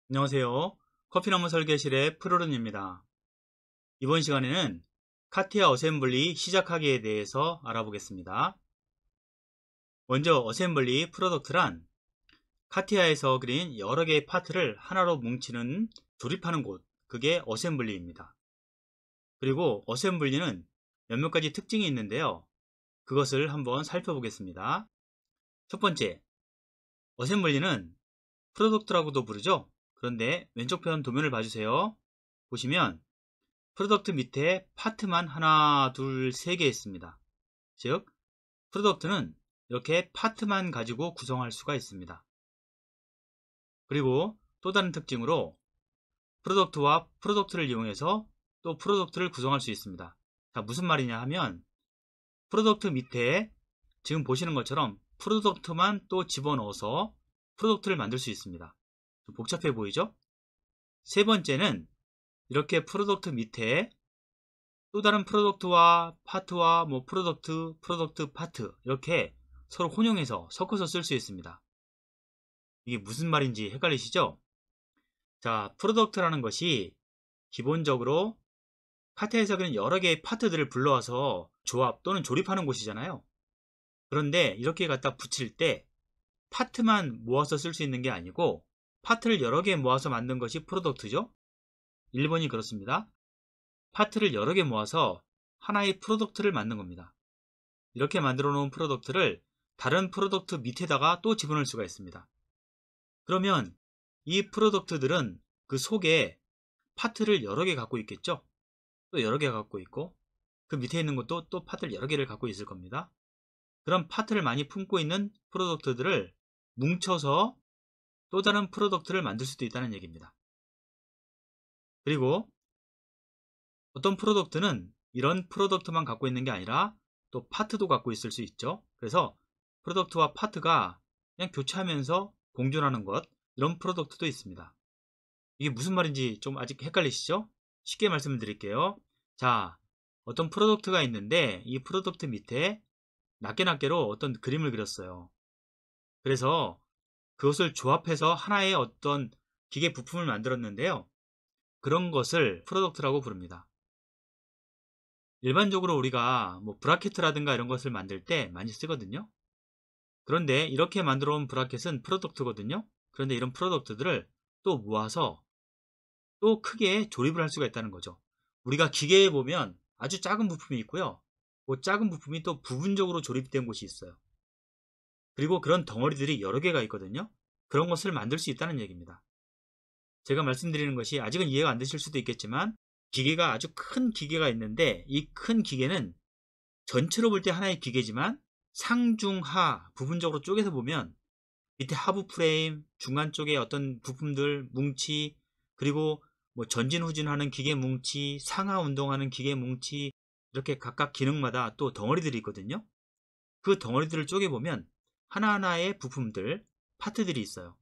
안녕하세요. 커피나무 설계실의 프로른입니다. 이번 시간에는 카티아 어셈블리 시작하기에 대해서 알아보겠습니다. 먼저 어셈블리 프로덕트란 카티아에서 그린 여러 개의 파트를 하나로 뭉치는 조립하는 곳, 그게 어셈블리입니다. 그리고 어셈블리는 몇몇 가지 특징이 있는데요. 그것을 한번 살펴보겠습니다. 첫 번째, 어셈블리는 프로덕트라고도 부르죠. 그런데 왼쪽 편 도면을 봐주세요. 보시면 프로덕트 밑에 파트만 하나, 둘, 세 개 있습니다. 즉, 프로덕트는 이렇게 파트만 가지고 구성할 수가 있습니다. 그리고 또 다른 특징으로 프로덕트와 프로덕트를 이용해서 또 프로덕트를 구성할 수 있습니다. 자, 무슨 말이냐 하면 프로덕트 밑에 지금 보시는 것처럼 프로덕트만 또 집어넣어서 프로덕트를 만들 수 있습니다. 좀 복잡해 보이죠? 세 번째는 이렇게 프로덕트 밑에 또 다른 프로덕트와 파트와 프로덕트, 파트 이렇게 서로 혼용해서 섞어서 쓸 수 있습니다. 이게 무슨 말인지 헷갈리시죠? 자, 프로덕트라는 것이 기본적으로 카티아에서 그냥 여러 개의 파트들을 불러와서 조합 또는 조립하는 곳이잖아요. 그런데 이렇게 갖다 붙일 때 파트만 모아서 쓸 수 있는 게 아니고 파트를 여러 개 모아서 만든 것이 프로덕트죠. 1번이 그렇습니다. 파트를 여러 개 모아서 하나의 프로덕트를 만든 겁니다. 이렇게 만들어 놓은 프로덕트를 다른 프로덕트 밑에다가 또 집어넣을 수가 있습니다. 그러면 이 프로덕트들은 그 속에 파트를 여러 개 갖고 있겠죠? 또 여러 개 갖고 있고 그 밑에 있는 것도 또 파트를 여러 개를 갖고 있을 겁니다. 그런 파트를 많이 품고 있는 프로덕트들을 뭉쳐서 또 다른 프로덕트를 만들 수도 있다는 얘기입니다. 그리고 어떤 프로덕트는 이런 프로덕트만 갖고 있는 게 아니라 또 파트도 갖고 있을 수 있죠. 그래서 프로덕트와 파트가 그냥 교차하면서 공존하는 것, 이런 프로덕트도 있습니다. 이게 무슨 말인지 좀 아직 헷갈리시죠? 쉽게 말씀을 드릴게요. 자, 어떤 프로덕트가 있는데 이 프로덕트 밑에 낱개로 어떤 그림을 그렸어요. 그래서 그것을 조합해서 하나의 어떤 기계 부품을 만들었는데요. 그런 것을 프로덕트라고 부릅니다. 일반적으로 우리가 브라켓이라든가 이런 것을 만들 때 많이 쓰거든요. 그런데 이렇게 만들어 온 브라켓은 프로덕트거든요. 그런데 이런 프로덕트들을 또 모아서 또 크게 조립을 할 수가 있다는 거죠. 우리가 기계에 보면 아주 작은 부품이 있고요. 그 작은 부품이 또 부분적으로 조립된 곳이 있어요. 그리고 그런 덩어리들이 여러 개가 있거든요. 그런 것을 만들 수 있다는 얘기입니다. 제가 말씀드리는 것이 아직은 이해가 안 되실 수도 있겠지만 기계가 아주 큰 기계가 있는데 이 큰 기계는 전체로 볼 때 하나의 기계지만 상중하 부분적으로 쪼개서 보면 밑에 하부 프레임, 중간 쪽에 어떤 부품들, 뭉치, 그리고 전진 후진하는 기계 뭉치, 상하 운동하는 기계 뭉치, 이렇게 각각 기능마다 또 덩어리들이 있거든요. 그 덩어리들을 쪼개보면 하나하나의 부품들, 파트들이 있어요.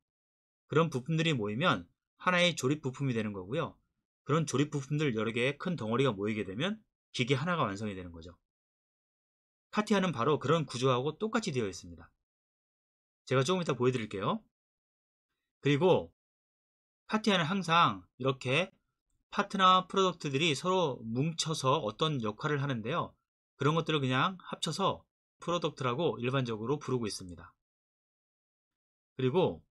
그런 부품들이 모이면 하나의 조립 부품이 되는 거고요. 그런 조립 부품들 여러 개의 큰 덩어리가 모이게 되면 기계 하나가 완성이 되는 거죠. 카티아는 바로 그런 구조하고 똑같이 되어 있습니다. 제가 조금 이따 보여드릴게요. 그리고 카티아는 항상 이렇게 파트나 프로덕트들이 서로 뭉쳐서 어떤 역할을 하는데요. 그런 것들을 그냥 합쳐서 프로덕트라고 일반적으로 부르고 있습니다. 그리고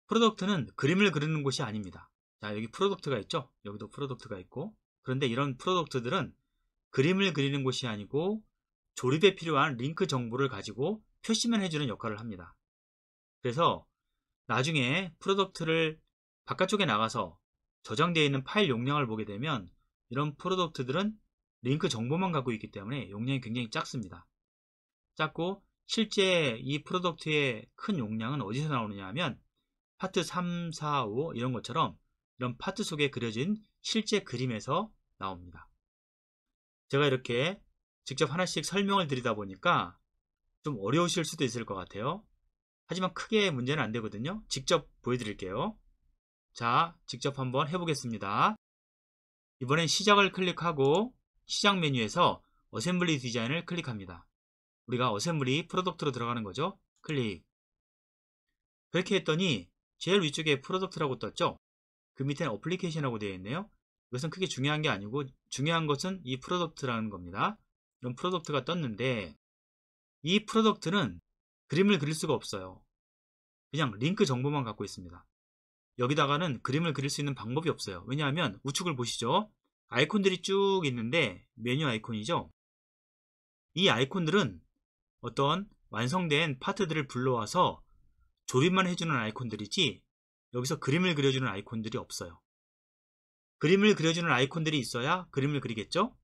프로덕트는 그림을 그리는 곳이 아닙니다. 자, 여기 프로덕트가 있죠? 여기도 프로덕트가 있고. 그런데 이런 프로덕트들은 그림을 그리는 곳이 아니고 조립에 필요한 링크 정보를 가지고 표시만 해주는 역할을 합니다. 그래서 나중에 프로덕트를 바깥쪽에 나가서 저장되어 있는 파일 용량을 보게 되면 이런 프로덕트들은 링크 정보만 갖고 있기 때문에 용량이 굉장히 작습니다. 작고 실제 이 프로덕트의 큰 용량은 어디서 나오느냐 하면 파트 3, 4, 5 이런 것처럼 이런 파트 속에 그려진 실제 그림에서 나옵니다. 제가 이렇게 직접 하나씩 설명을 드리다 보니까 좀 어려우실 수도 있을 것 같아요. 하지만 크게 문제는 안 되거든요. 직접 보여드릴게요. 자, 직접 한번 해보겠습니다. 이번엔 시작을 클릭하고 시작 메뉴에서 어셈블리 디자인을 클릭합니다. 우리가 어셈블리 프로덕트로 들어가는 거죠. 클릭. 그렇게 했더니 제일 위쪽에 프로덕트라고 떴죠. 그 밑에는 어플리케이션이라고 되어 있네요. 이것은 크게 중요한 게 아니고 중요한 것은 이 프로덕트라는 겁니다. 이런 프로덕트가 떴는데 이 프로덕트는 그림을 그릴 수가 없어요. 그냥 링크 정보만 갖고 있습니다. 여기다가는 그림을 그릴 수 있는 방법이 없어요. 왜냐하면 우측을 보시죠. 아이콘들이 쭉 있는데 메뉴 아이콘이죠. 이 아이콘들은 어떤 완성된 파트들을 불러와서 조립만 해주는 아이콘들이지 여기서 그림을 그려주는 아이콘들이 없어요. 그림을 그려주는 아이콘들이 있어야 그림을 그리겠죠?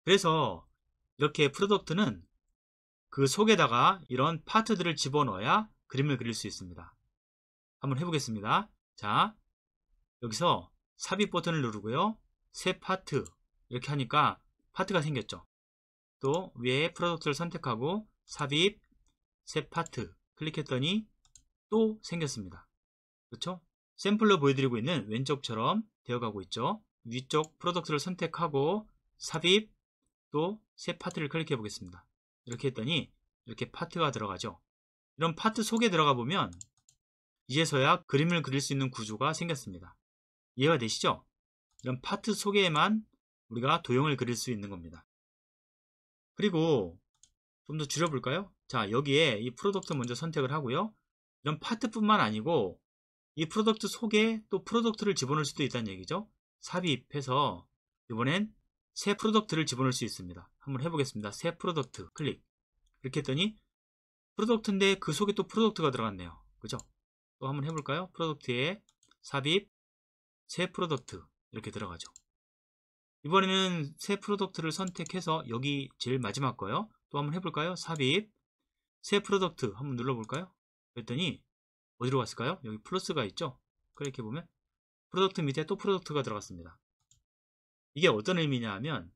그래서 이렇게 프로덕트는 그 속에다가 이런 파트들을 집어넣어야 그림을 그릴 수 있습니다. 한번 해보겠습니다. 자, 여기서 삽입 버튼을 누르고요. 새 파트 이렇게 하니까 파트가 생겼죠. 또 위에 프로덕트를 선택하고 삽입, 새 파트 클릭했더니 또 생겼습니다. 그렇죠? 샘플로 보여드리고 있는 왼쪽처럼 되어가고 있죠. 위쪽 프로덕트를 선택하고 삽입, 또 새 파트를 클릭해 보겠습니다. 이렇게 했더니 이렇게 파트가 들어가죠. 이런 파트 속에 들어가 보면 이제서야 그림을 그릴 수 있는 구조가 생겼습니다. 이해가 되시죠? 이런 파트 속에만 우리가 도형을 그릴 수 있는 겁니다. 그리고 좀 더 줄여볼까요? 자, 여기에 이 프로덕트 먼저 선택을 하고요. 이런 파트뿐만 아니고 이 프로덕트 속에 또 프로덕트를 집어넣을 수도 있다는 얘기죠. 삽입해서 이번엔 새 프로덕트를 집어넣을 수 있습니다. 한번 해보겠습니다. 새 프로덕트 클릭. 이렇게 했더니 프로덕트인데 그 속에 또 프로덕트가 들어갔네요. 그죠? 또 한번 해볼까요? 프로덕트에 삽입, 새 프로덕트 이렇게 들어가죠. 이번에는 새 프로덕트를 선택해서 여기 제일 마지막 거요. 또 한번 해볼까요? 삽입, 새 프로덕트 한번 눌러볼까요? 그랬더니 어디로 갔을까요? 여기 플러스가 있죠? 클릭해보면 프로덕트 밑에 또 프로덕트가 들어갔습니다. 이게 어떤 의미냐 하면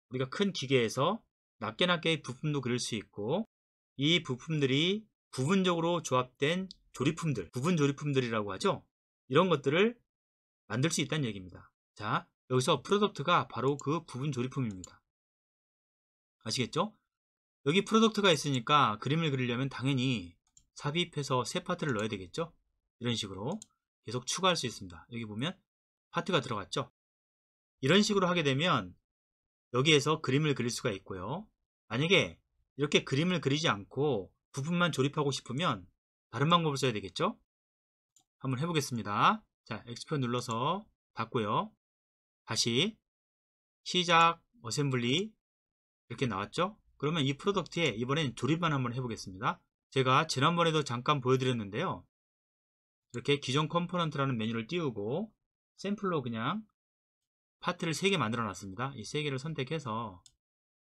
우리가 큰 기계에서 낮게 부품도 그릴 수 있고 이 부품들이 부분적으로 조합된 조립품들, 부분 조립품들이라고 하죠. 이런 것들을 만들 수 있다는 얘기입니다. 자, 여기서 프로덕트가 바로 그 부분 조립품입니다. 아시겠죠? 여기 프로덕트가 있으니까 그림을 그리려면 당연히 삽입해서 새 파트를 넣어야 되겠죠? 이런 식으로 계속 추가할 수 있습니다. 여기 보면 파트가 들어갔죠? 이런 식으로 하게 되면 여기에서 그림을 그릴 수가 있고요. 만약에 이렇게 그림을 그리지 않고 부분만 조립하고 싶으면 다른 방법을 써야 되겠죠? 한번 해보겠습니다. 자, 엑스표 눌러서 닫고요. 다시 시작 어셈블리 이렇게 나왔죠? 그러면 이 프로덕트에 이번엔 조립만 한번 해보겠습니다. 제가 지난번에도 잠깐 보여드렸는데요. 이렇게 기존 컴포넌트라는 메뉴를 띄우고 샘플로 그냥 파트를 3개 만들어 놨습니다. 이 3개를 선택해서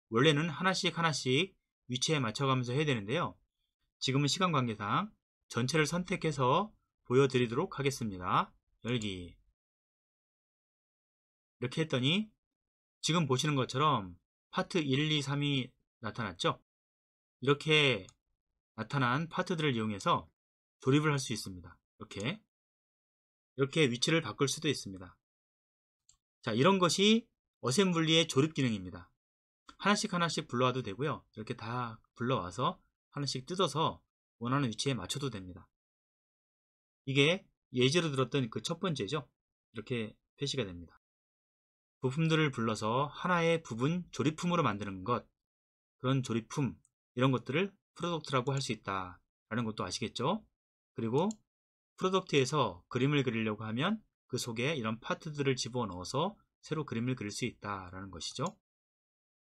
원래는 하나씩 위치에 맞춰가면서 해야 되는데요. 지금은 시간 관계상 전체를 선택해서 보여드리도록 하겠습니다. 열기 이렇게 했더니 지금 보시는 것처럼 파트 1, 2, 3이 나타났죠? 이렇게 나타난 파트들을 이용해서 조립을 할 수 있습니다. 이렇게 위치를 바꿀 수도 있습니다. 자, 이런 것이 어셈블리의 조립 기능입니다. 하나씩 불러와도 되고요. 이렇게 다 불러와서 하나씩 뜯어서 원하는 위치에 맞춰도 됩니다. 이게 예제로 들었던 그 첫 번째죠. 이렇게 표시가 됩니다. 부품들을 불러서 하나의 부분 조립품으로 만드는 것, 그런 조립품 이런 것들을 프로덕트라고 할 수 있다 라는 것도 아시겠죠? 그리고 프로덕트에서 그림을 그리려고 하면 그 속에 이런 파트들을 집어넣어서 새로 그림을 그릴 수 있다 라는 것이죠.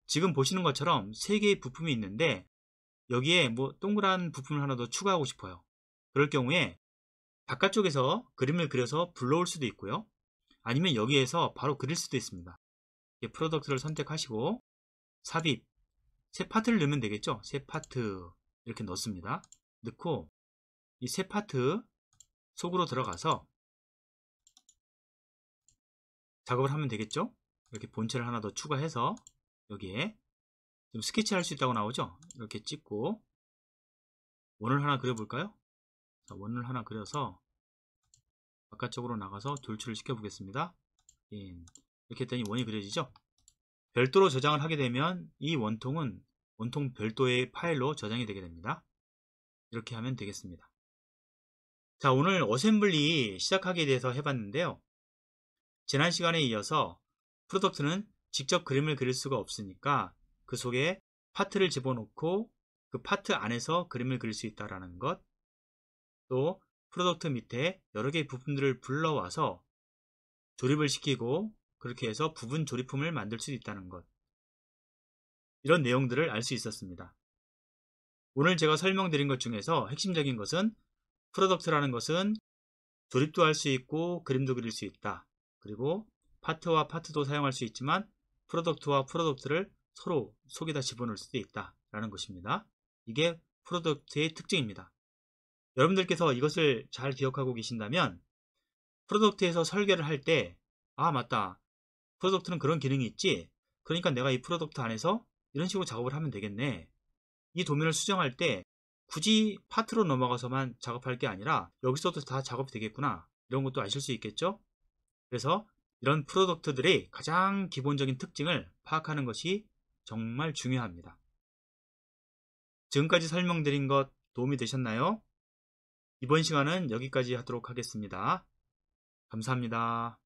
지금 보시는 것처럼 3개의 부품이 있는데 여기에 뭐 동그란 부품을 하나 더 추가하고 싶어요. 그럴 경우에 바깥쪽에서 그림을 그려서 불러올 수도 있고요. 아니면 여기에서 바로 그릴 수도 있습니다. 프로덕트를 선택하시고 삽입, 새 파트를 넣으면 되겠죠. 새 파트 이렇게 넣습니다. 넣고 이 새 파트 속으로 들어가서 작업을 하면 되겠죠. 이렇게 본체를 하나 더 추가해서 여기에 좀 스케치 할 수 있다고 나오죠. 이렇게 찍고 원을 하나 그려볼까요? 자, 원을 하나 그려서 바깥쪽으로 나가서 돌출을 시켜 보겠습니다. 이렇게 했더니 원이 그려지죠. 별도로 저장을 하게 되면 이 원통은 원통 별도의 파일로 저장이 되게 됩니다. 이렇게 하면 되겠습니다. 자, 오늘 어셈블리 시작하기에 대해서 해봤는데요. 지난 시간에 이어서 프로덕트는 직접 그림을 그릴 수가 없으니까 그 속에 파트를 집어넣고 그 파트 안에서 그림을 그릴 수 있다는 것, 또 프로덕트 밑에 여러 개의 부품들을 불러와서 조립을 시키고 그렇게 해서 부분 조립품을 만들 수 있다는 것, 이런 내용들을 알 수 있었습니다. 오늘 제가 설명드린 것 중에서 핵심적인 것은 프로덕트라는 것은 조립도 할 수 있고 그림도 그릴 수 있다. 그리고 파트와 파트도 사용할 수 있지만 프로덕트와 프로덕트를 서로 속에다 집어넣을 수도 있다 라는 것입니다. 이게 프로덕트의 특징입니다. 여러분들께서 이것을 잘 기억하고 계신다면 프로덕트에서 설계를 할 때 맞다, 프로덕트는 그런 기능이 있지, 그러니까 내가 이 프로덕트 안에서 이런 식으로 작업을 하면 되겠네, 이 도면을 수정할 때 굳이 파트로 넘어가서만 작업할 게 아니라 여기서도 다 작업이 되겠구나, 이런 것도 아실 수 있겠죠. 그래서 이런 프로덕트들의 가장 기본적인 특징을 파악하는 것이 정말 중요합니다. 지금까지 설명드린 것 도움이 되셨나요? 이번 시간은 여기까지 하도록 하겠습니다. 감사합니다.